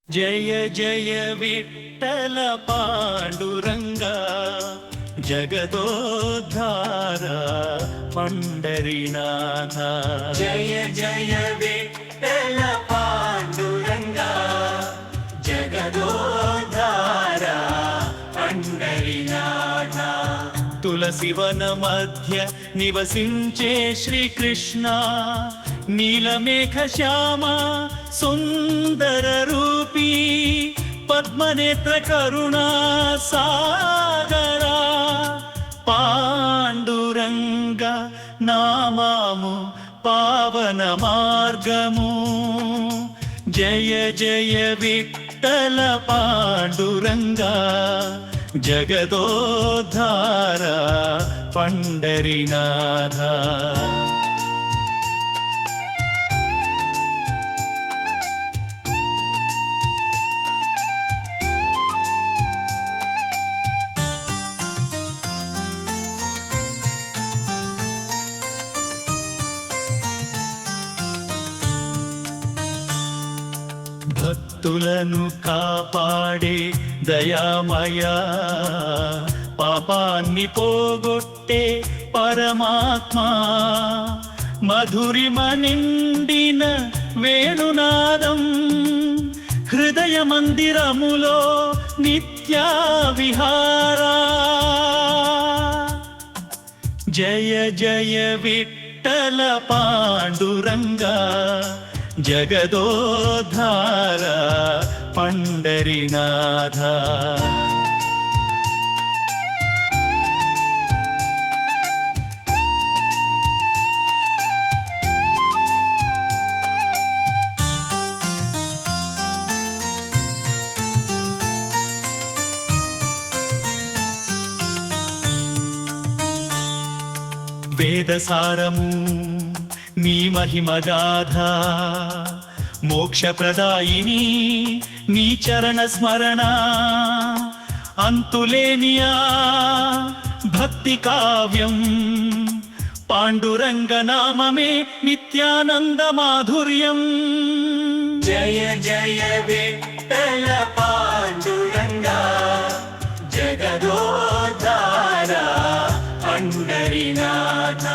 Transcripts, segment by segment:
జయ జయ విఠల పాండురంగా జగదోద్ధార పండరీనాథ. జయ జయ విఠల పాండురంగా జగదోద్ధార పండరీనాథ. తులసివన మధ్య నివసించే శ్రీకృష్ణ, నీలమేఘ శ్యామ సుందర రూపీ, పద్మనేత్ర కరుణా సాగరా. పాండురంగ నామము పావన మార్గము. జయ జయ విఠల పాండురంగా జగదోద్ధార పండరీనాథ. భక్తులను కాపాడే దయామయ, పాపాన్ని పోగొట్టే పరమాత్మా, మధురిమ నిండిన వేణునాదం హృదయ మందిరములో నిత్యా విహారా. జయ జయ విఠల పాండురంగా జగదోద్ధార పండరీనాథ. వేదసారము నీ మహిమగాథ, మోక్షప్రదాయిని నీ చరణ స్మరణ. అంతులేనియా భక్తి కావ్యం, పాండురంగ నామమే నిత్యానంద మాధుర్యం. జయ జయ విఠల పాండురంగా జగదోద్ధార పండరీనాథ.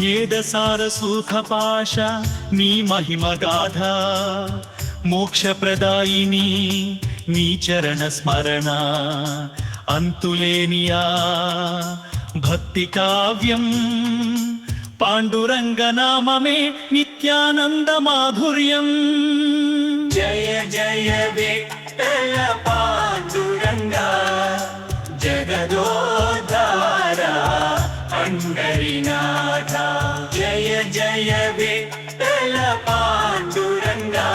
ఏదసార సుఖపాశ నీ మహిమగాథ, మోక్షప్రదాయిని నీ చరణ స్మరణ. అంతులేనియా భక్తి కావ్యం, పాండురంగ నామమే నిత్యానంద మాధుర్యం. జయ జయ విఠల పాండురంగా జగదోద్ధార పండరీనాథ. జయ జయ విఠల పాండురంగా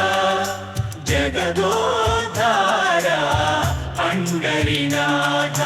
జగదోద్ధార పండరీనాథ.